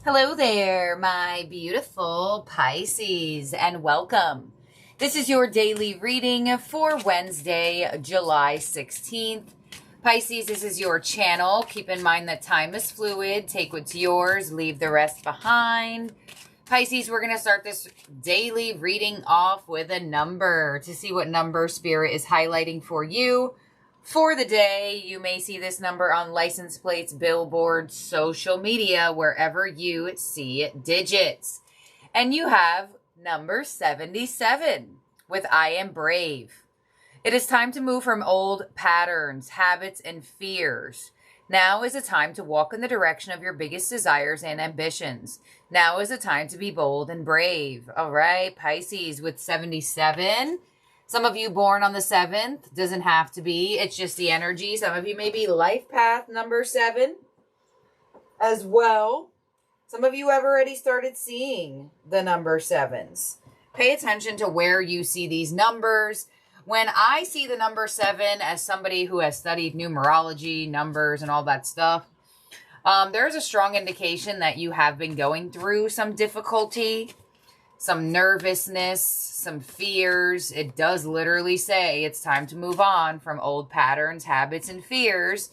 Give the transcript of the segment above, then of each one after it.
Hello there, my beautiful Pisces, and welcome. This is your daily reading for Wednesday, July 16th. Pisces, this is your channel. Keep in mind that time is fluid. Take what's yours, leave the rest behind. Pisces, we're going to start this daily reading off with a number to see what number Spirit is highlighting for you. For the day, you may see this number on license plates, billboards, social media, wherever you see digits. And you have number 77 with I am brave. It is time to move from old patterns, habits, and fears. Now is a time to walk in the direction of your biggest desires and ambitions. Now is a time to be bold and brave. All right, Pisces with 77. Some of you born on the 7th, doesn't have to be. It's just the energy. Some of you may be life path number 7 as well. Some of you have already started seeing the number 7s. Pay attention to where you see these numbers. When I see the number 7 as somebody who has studied numerology, numbers, and all that stuff, there's a strong indication that you have been going through some difficulty, some nervousness, some fears. It does literally say it's time to move on from old patterns, habits, and fears.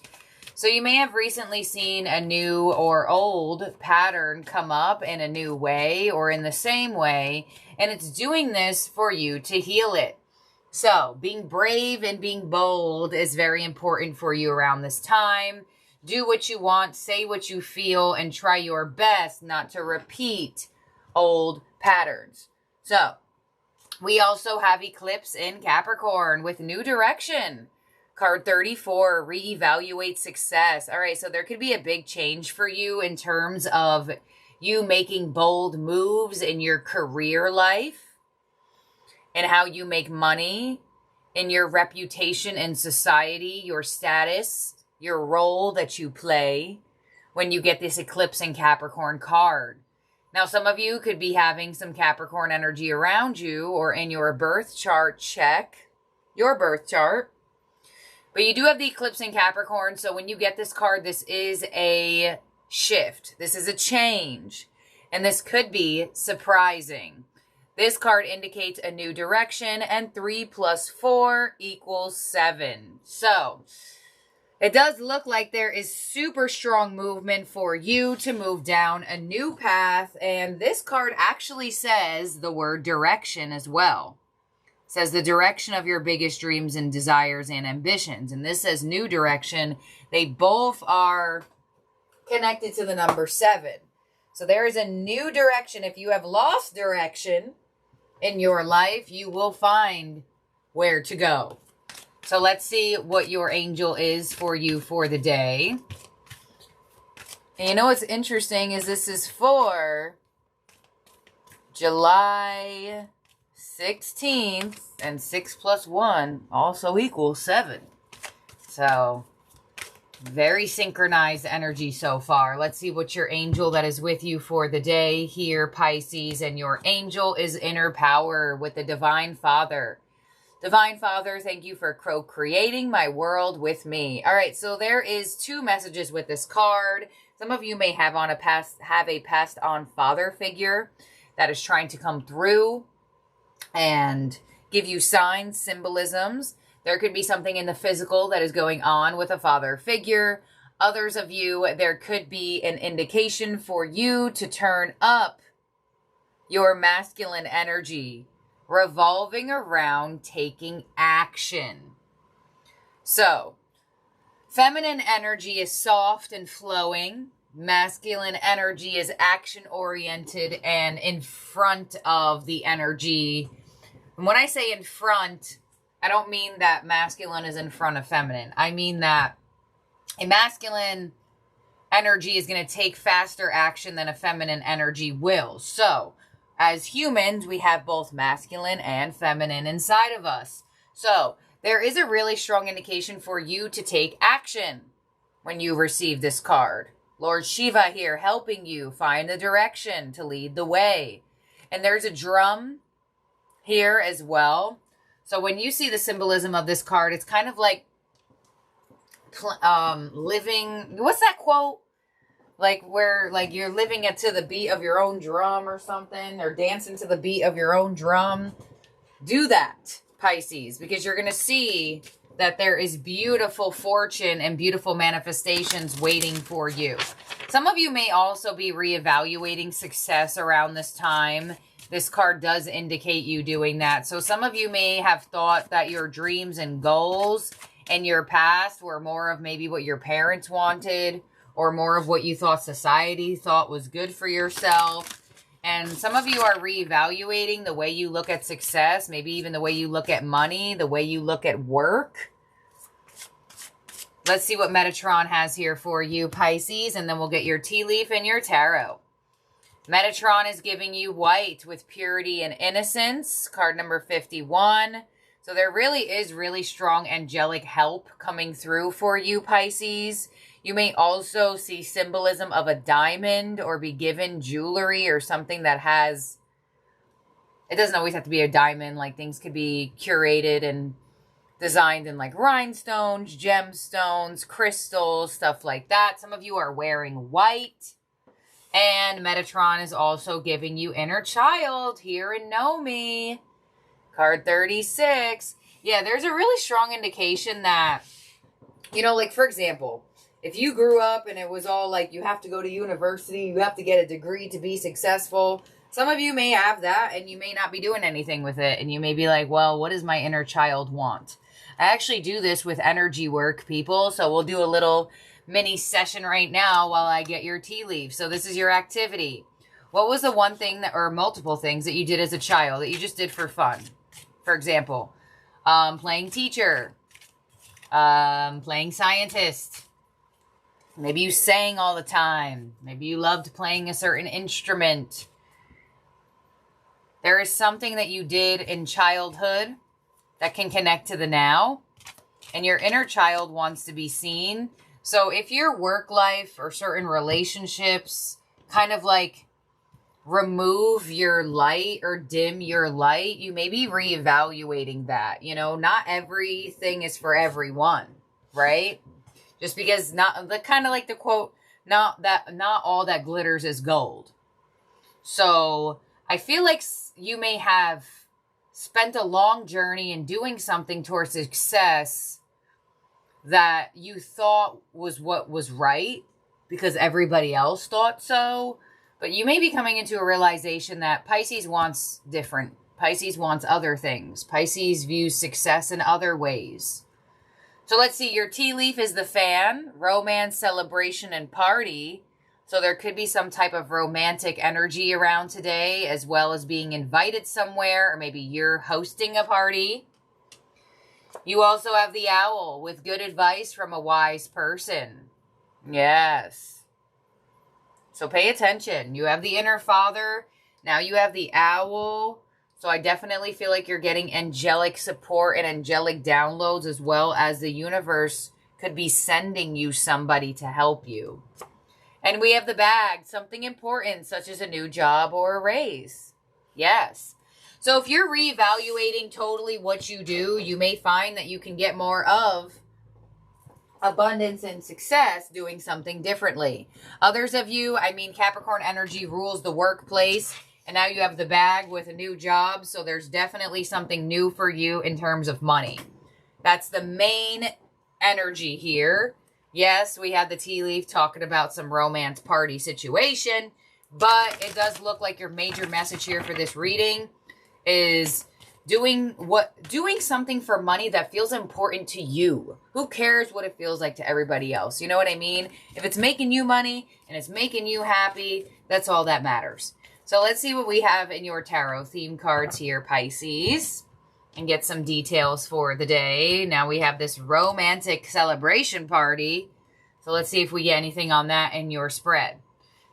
So you may have recently seen a new or old pattern come up in a new way or in the same way, and it's doing this for you to heal it. So being brave and being bold is very important for you around this time. Do what you want, say what you feel, and try your best not to repeat old patterns. So we also have eclipse in Capricorn with new direction. Card 34, reevaluate success. All right, so there could be a big change for you in terms of you making bold moves in your career life and how you make money, in your reputation in society, your status, your role that you play when you get this eclipse in Capricorn card. Now, some of you could be having some Capricorn energy around you or in your birth chart. Check your birth chart. But you do have the eclipse in Capricorn, so when you get this card, this is a shift. This is a change, and this could be surprising. This card indicates a new direction, and 3 + 4 = 7. So it does look like there is super strong movement for you to move down a new path. And this card actually says the word direction as well. It says the direction of your biggest dreams and desires and ambitions. And this says new direction. They both are connected to the number 7. So there is a new direction. If you have lost direction in your life, you will find where to go. So let's see what your angel is for you for the day. And you know what's interesting is this is for July 16th, and 6 + 1 also equals 7. So very synchronized energy so far. Let's see what your angel that is with you for the day here, Pisces. And your angel is inner power with the Divine Father. Divine Father, thank you for co-creating my world with me. All right, so there is 2 messages with this card. Some of you may have a passed on father figure that is trying to come through and give you signs, symbolisms. There could be something in the physical that is going on with a father figure. Others of you, there could be an indication for you to turn up your masculine energy, revolving around taking action. So, feminine energy is soft and flowing. Masculine energy is action-oriented and in front of the energy. And when I say in front, I don't mean that masculine is in front of feminine. I mean that a masculine energy is going to take faster action than a feminine energy will. So, as humans, we have both masculine and feminine inside of us. So, there is a really strong indication for you to take action when you receive this card. Lord Shiva here helping you find the direction to lead the way. And there's a drum here as well. So when you see the symbolism of this card, it's kind of like living, what's that quote? like where like you're living it to the beat of your own drum or something, or dancing to the beat of your own drum. Do that, Pisces, because you're going to see that there is beautiful fortune and beautiful manifestations waiting for you. Some of you may also be reevaluating success around this time. This card does indicate you doing that. So some of you may have thought that your dreams and goals in your past were more of maybe what your parents wanted, or more of what you thought society thought was good for yourself. And some of you are reevaluating the way you look at success, maybe even the way you look at money, the way you look at work. Let's see what Metatron has here for you, Pisces, and then we'll get your tea leaf and your tarot. Metatron is giving you white with purity and innocence, card number 51. So there really is really strong angelic help coming through for you, Pisces. You may also see symbolism of a diamond, or be given jewelry or something that has, it doesn't always have to be a diamond, like things could be curated and designed in like rhinestones, gemstones, crystals, stuff like that. Some of you are wearing white. And Metatron is also giving you inner child, hear and know me. Card 36. Yeah, there's a really strong indication that, you know, like for example, if you grew up and it was all like you have to go to university, you have to get a degree to be successful. Some of you may have that and you may not be doing anything with it. And you may be like, well, what does my inner child want? I actually do this with energy work, people. So we'll do a little mini session right now while I get your tea leaf. So this is your activity. What was the one thing that, or multiple things that you did as a child that you just did for fun? For example, playing teacher, playing scientist. Maybe you sang all the time. Maybe you loved playing a certain instrument. There is something that you did in childhood that can connect to the now. And your inner child wants to be seen. So if your work life or certain relationships kind of like remove your light or dim your light, you may be reevaluating that. You know, not everything is for everyone, right? Just because not the kind of like the quote, not all that glitters is gold. So I feel like you may have spent a long journey in doing something towards success that you thought was what was right because everybody else thought so. But you may be coming into a realization that Pisces wants different. Pisces wants other things. Pisces views success in other ways. So let's see. Your tea leaf is the fan, romance, celebration, and party. So there could be some type of romantic energy around today, as well as being invited somewhere, or maybe you're hosting a party. You also have the owl with good advice from a wise person. Yes. So pay attention. You have the inner father. Now you have the owl. So I definitely feel like you're getting angelic support and angelic downloads, as well as the universe could be sending you somebody to help you. And we have the bag, something important, such as a new job or a raise. Yes. So if you're reevaluating totally what you do, you may find that you can get more of abundance and success doing something differently. Others of you, I mean, Capricorn energy rules the workplace, and now you have the bag with a new job. So there's definitely something new for you in terms of money. That's the main energy here. Yes, we had the tea leaf talking about some romance party situation, but it does look like your major message here for this reading is doing something for money that feels important to you. Who cares what it feels like to everybody else? You know what I mean? If it's making you money and it's making you happy, that's all that matters. So let's see what we have in your tarot theme cards here, Pisces, and get some details for the day. Now we have this romantic celebration party. So let's see if we get anything on that in your spread.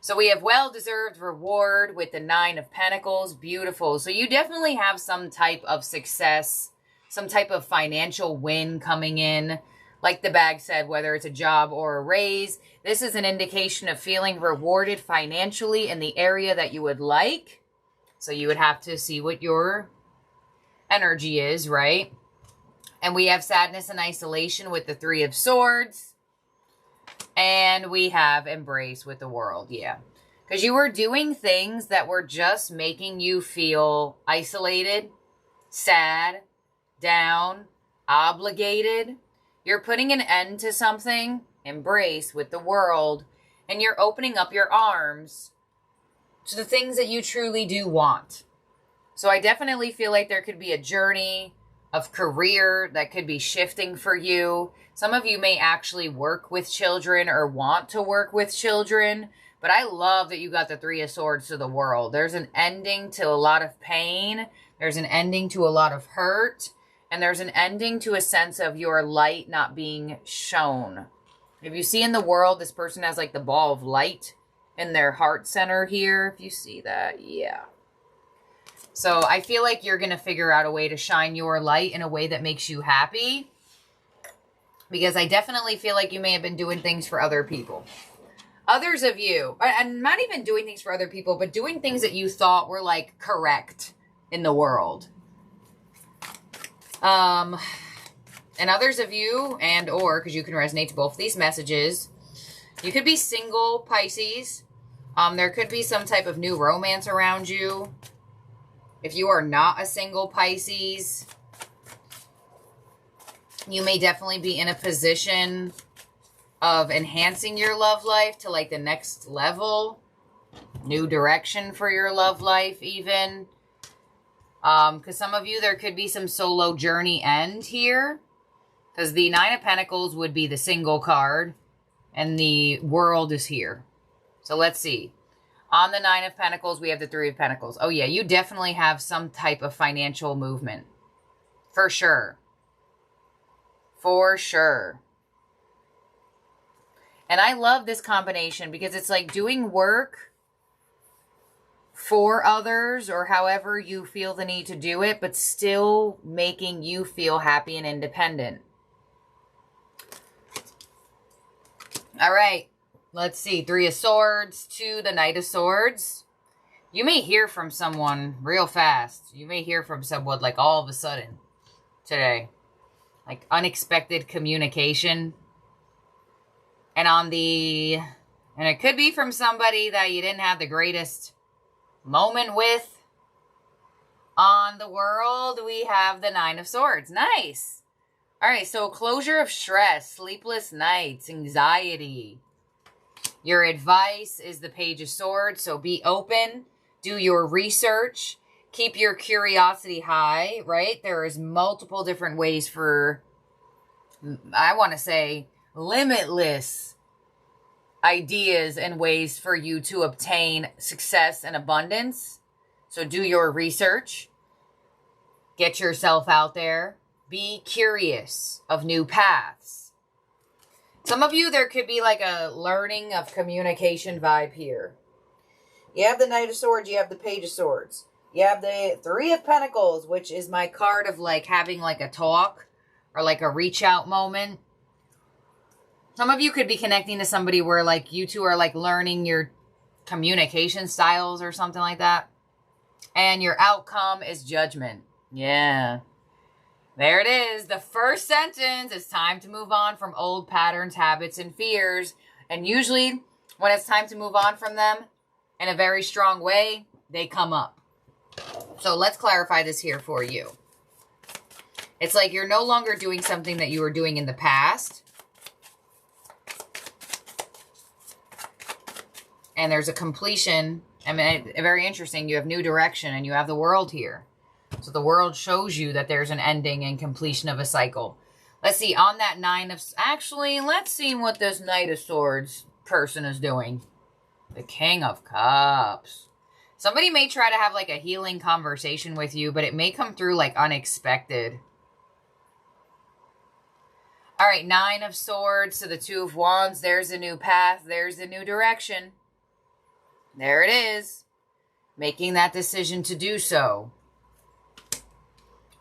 So we have well-deserved reward with the 9 of Pentacles. Beautiful. So you definitely have some type of success, some type of financial win coming in. Like the bag said, whether it's a job or a raise, this is an indication of feeling rewarded financially in the area that you would like. So you would have to see what your energy is, right? And we have sadness and isolation with the 3 of Swords. And we have embrace with the world, yeah. Because you were doing things that were just making you feel isolated, sad, down, obligated. You're putting an end to something, embrace with the world, and you're opening up your arms to the things that you truly do want. So I definitely feel like there could be a journey of career that could be shifting for you. Some of you may actually work with children or want to work with children, but I love that you got the Three of Swords to the world. There's an ending to a lot of pain. There's an ending to a lot of hurt. And there's an ending to a sense of your light not being shown. If you see in the world, this person has like the ball of light in their heart center here. If you see that, yeah. So I feel like you're going to figure out a way to shine your light in a way that makes you happy. Because I definitely feel like you may have been doing things for other people. Others of you, and not even doing things for other people, but doing things that you thought were like correct in the world. And others of you, and or, because you can resonate to both these messages, you could be single, Pisces. There could be some type of new romance around you. If you are not a single Pisces, you may definitely be in a position of enhancing your love life to like the next level. New direction for your love life even. Because some of you, there could be some solo journey end here. Because the Nine of Pentacles would be the single card. And the World is here. So let's see. On the Nine of Pentacles, we have the Three of Pentacles. Oh yeah, you definitely have some type of financial movement. For sure. For sure. And I love this combination because it's like doing work for others or however you feel the need to do it, but still making you feel happy and independent. All right. Let's see. Three of Swords to the Knight of Swords. You may hear from someone real fast. You may hear from someone like all of a sudden today. Like unexpected communication. And it could be from somebody that you didn't have the greatest moment with. On the World, we have the Nine of Swords. Nice. All right, so closure of stress, sleepless nights, anxiety. Your advice is the Page of Swords, so be open, do your research, keep your curiosity high, right? There is multiple different ways for, I want to say, limitless ideas and ways for you to obtain success and abundance. So do your research, get yourself out there, be curious of new paths. Some of you, there could be like a learning of communication vibe here. You have the Knight of Swords, you have the Page of Swords. You have the Three of Pentacles, which is my card of like having like a talk or like a reach out moment. Some of you could be connecting to somebody where like you two are like learning your communication styles or something like that. And your outcome is judgment. Yeah. There it is. The first sentence is time to move on from old patterns, habits, and fears. And usually when it's time to move on from them in a very strong way, they come up. So let's clarify this here for you. It's like you're no longer doing something that you were doing in the past. And there's a completion. I mean, very interesting. You have new direction and you have the World here. So the World shows you that there's an ending and completion of a cycle. Let's see, on that actually, let's see what this Knight of Swords person is doing. The King of Cups. Somebody may try to have like a healing conversation with you, but it may come through like unexpected. All right, Nine of Swords to the Two of Wands. There's a new path. There's a new direction. There it is. Making that decision to do so.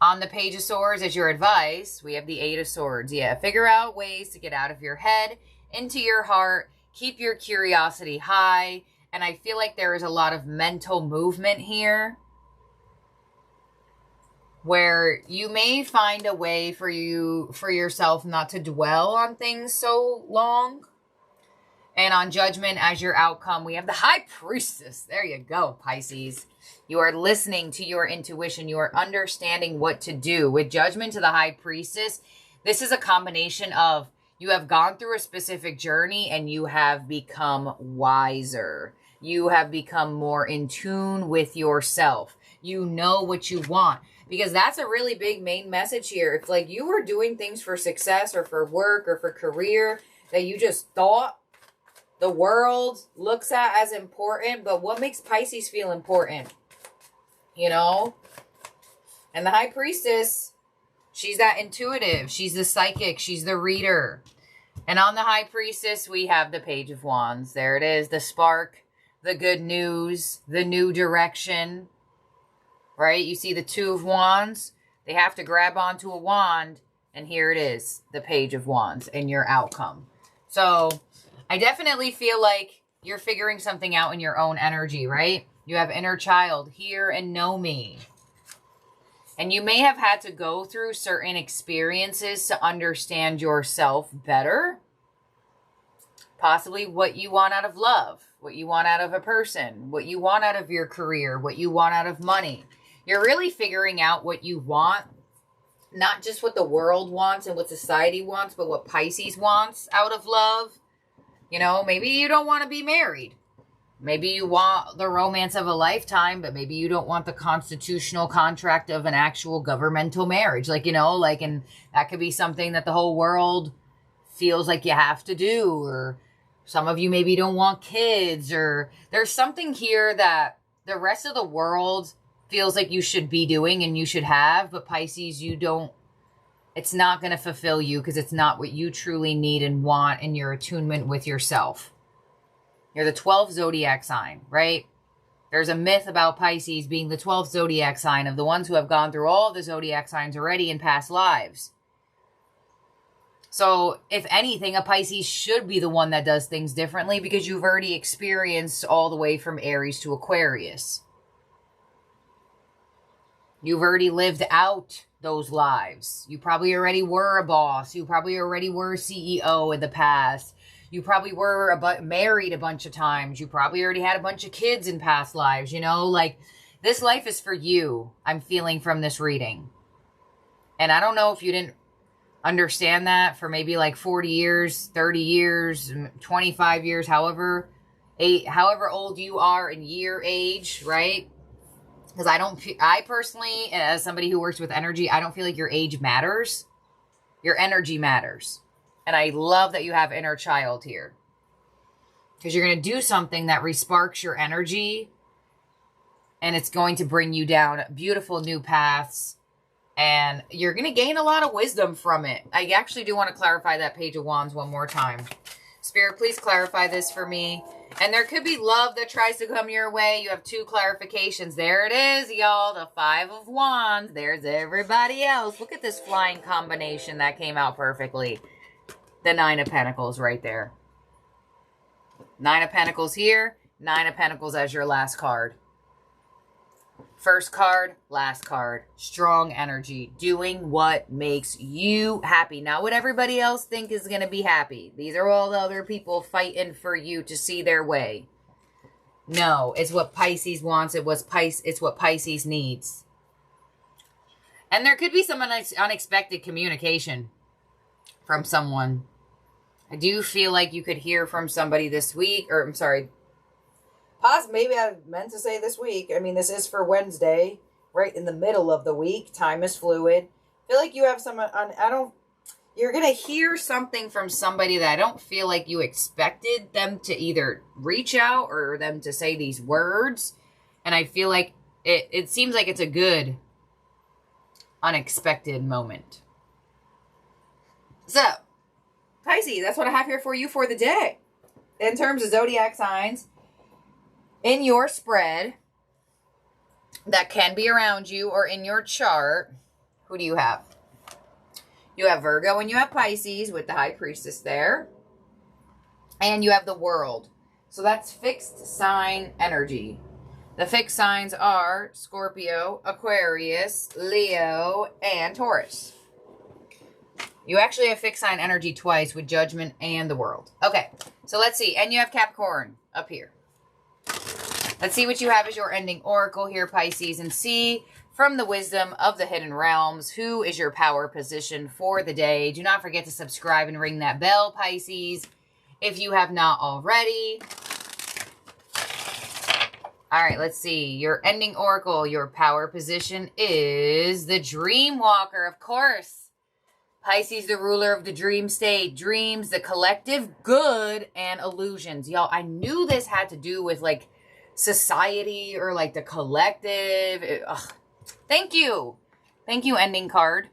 On the Page of Swords, as your advice, we have the Eight of Swords. Yeah, figure out ways to get out of your head, into your heart, keep your curiosity high. And I feel like there is a lot of mental movement here where you may find a way for yourself not to dwell on things so long. And on Judgment as your outcome, we have the High Priestess. There you go, Pisces. You are listening to your intuition. You are understanding what to do. With Judgment to the High Priestess, this is a combination of you have gone through a specific journey and you have become wiser. You have become more in tune with yourself. You know what you want. Because that's a really big main message here. If like you were doing things for success or for work or for career that you just thought the world looks at as important, but what makes Pisces feel important? You know? And the High Priestess, she's that intuitive. She's the psychic. She's the reader. And on the High Priestess, we have the Page of Wands. There it is. The spark, the good news, the new direction. Right? You see the Two of Wands. They have to grab onto a wand. And here it is. The Page of Wands and your outcome. So I definitely feel like you're figuring something out in your own energy, right? You have inner child, hear and know me. And you may have had to go through certain experiences to understand yourself better. Possibly what you want out of love, what you want out of a person, what you want out of your career, what you want out of money. You're really figuring out what you want, not just what the world wants and what society wants, but what Pisces wants out of love. You know, maybe you don't want to be married. Maybe you want the romance of a lifetime, but maybe you don't want the constitutional contract of an actual governmental marriage. Like, you know, like, and that could be something that the whole world feels like you have to do. Or some of you maybe don't want kids, or there's something here that the rest of the world feels like you should be doing and you should have, but Pisces, you don't. It's not going to fulfill you because it's not what you truly need and want in your attunement with yourself. You're the 12th zodiac sign, right? There's a myth about Pisces being the 12th zodiac sign of the ones who have gone through all of the zodiac signs already in past lives. So, if anything, a Pisces should be the one that does things differently because you've already experienced all the way from Aries to Aquarius. You've already lived out those lives. You probably already were a boss. You probably already were a CEO in the past. You probably were married a bunch of times. You probably already had a bunch of kids in past lives, you know? Like, this life is for you, I'm feeling from this reading. And I don't know if you didn't understand that for maybe like 40 years, 30 years, 25 years, however old you are in year age, right? Because I personally, as somebody who works with energy, I don't feel like your age matters. Your energy matters. And I love that you have inner child here. Because you're going to do something that resparks your energy. And it's going to bring you down beautiful new paths. And you're going to gain a lot of wisdom from it. I actually do want to clarify that Page of Wands one more time. Spirit, please clarify this for me. And there could be love that tries to come your way. You have two clarifications. There it is, y'all. The Five of Wands. There's everybody else. Look at this flying combination that came out perfectly. The Nine of Pentacles right there. Nine of Pentacles here. Nine of Pentacles as your last card. First card, last card. Strong energy. Doing what makes you happy. Not what everybody else think is going to be happy. These are all the other people fighting for you to see their way. No, it's what Pisces wants. It's what Pisces needs. And there could be some unexpected communication from someone. I do feel like you could hear from somebody this week. Or, I'm sorry. Maybe I meant to say this week. I mean, this is for Wednesday, right in the middle of the week. Time is fluid. I feel like you have you're going to hear something from somebody that I don't feel like you expected them to either reach out or them to say these words. And I feel like it seems like it's a good, unexpected moment. So, Pisces, that's what I have here for you for the day. In terms of zodiac signs, in your spread that can be around you or in your chart, who do you have? You have Virgo and you have Pisces with the High Priestess there. And you have the World. So that's fixed sign energy. The fixed signs are Scorpio, Aquarius, Leo, and Taurus. You actually have fixed sign energy twice with Judgment and the World. Okay, So let's see. And you have Capricorn up here. Let's see what you have as your ending oracle here, Pisces, and see from the wisdom of the hidden realms, who is your power position for the day. Do not forget to subscribe and ring that bell, Pisces, if you have not already. All right, let's see. Your ending oracle, your power position is the Dream Walker, of course. Pisces, the ruler of the dream state, dreams, the collective good, and illusions. Y'all, I knew this had to do with like society or like the collective. Thank you. Thank you, ending card.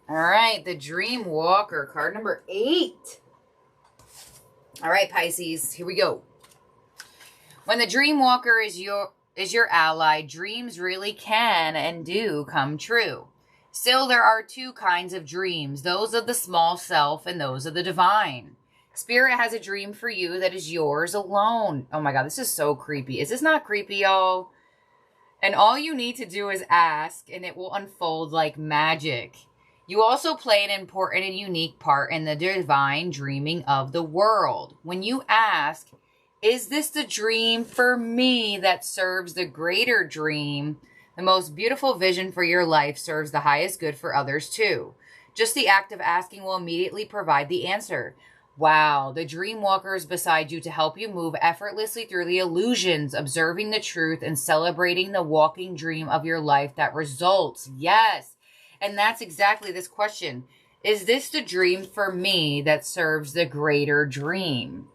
All right, the Dream Walker, card number 8. All right, Pisces, here we go. When the Dream Walker is your ally, dreams really can and do come true. Still, there are 2 kinds of dreams, those of the small self and those of the divine. Spirit has a dream for you that is yours alone. Oh my God, this is so creepy. Is this not creepy, y'all? And all you need to do is ask, and it will unfold like magic. You also play an important and unique part in the divine dreaming of the world. When you ask, is this the dream for me that serves the greater dream? The most beautiful vision for your life serves the highest good for others too. Just the act of asking will immediately provide the answer. Wow, the Dream Walker is beside you to help you move effortlessly through the illusions, observing the truth and celebrating the walking dream of your life that results. Yes, and that's exactly this question. Is this the dream for me that serves the greater dream?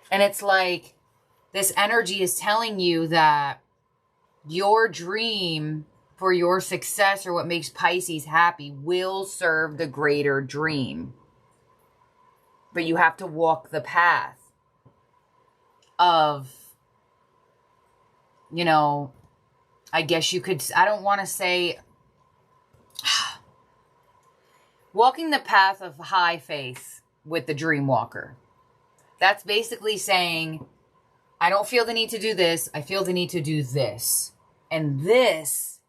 And it's like this energy is telling you that your dream for your success or what makes Pisces happy will serve the greater dream. But you have to walk the path of, you know, I guess you could, I don't want to say, walking the path of high faith with the Dream Walker. That's basically saying, I don't feel the need to do this. I feel the need to do this. And this,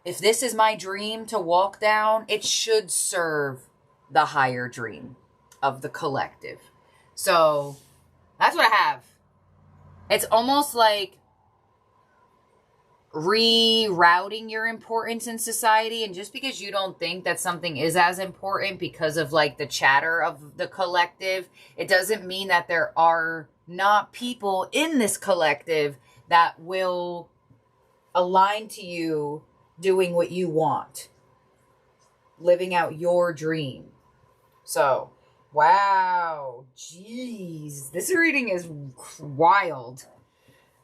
if this is my dream to walk down, it should serve the higher dream of the collective. So that's what I have. It's almost like rerouting your importance in society. And just because you don't think that something is as important because of like the chatter of the collective, it doesn't mean that there are not people in this collective that will align to you doing what you want, living out your dream. So wow, jeez, this reading is wild.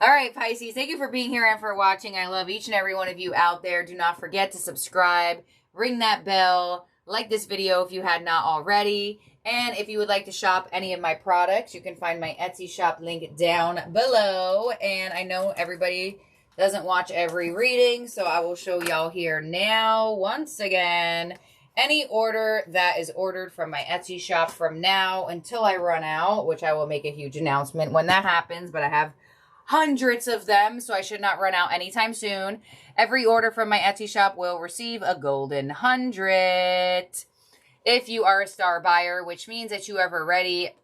All right, Pisces, thank you for being here and for watching. I love each and every one of you out there. Do not forget to subscribe, ring that bell, like this video if you had not already. And if you would like to shop any of my products, you can find my Etsy shop link down below. And I know everybody doesn't watch every reading, so I will show y'all here now once again. Any order that is ordered from my Etsy shop from now until I run out, which I will make a huge announcement when that happens, but I have hundreds of them, so I should not run out anytime soon. Every order from my Etsy shop will receive a golden 100. If you are a star buyer, which means that you have already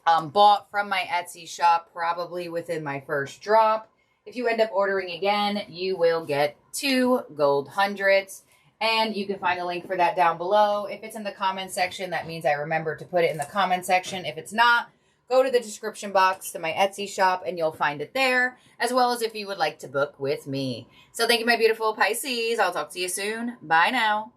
bought from my Etsy shop, probably within my first drop. If you end up ordering again, you will get 2 gold 100s. And you can find a link for that down below. If it's in the comment section, that means I remember to put it in the comment section. If it's not, go to the description box to my Etsy shop and you'll find it there, as well as if you would like to book with me. So thank you, my beautiful Pisces. I'll talk to you soon. Bye now.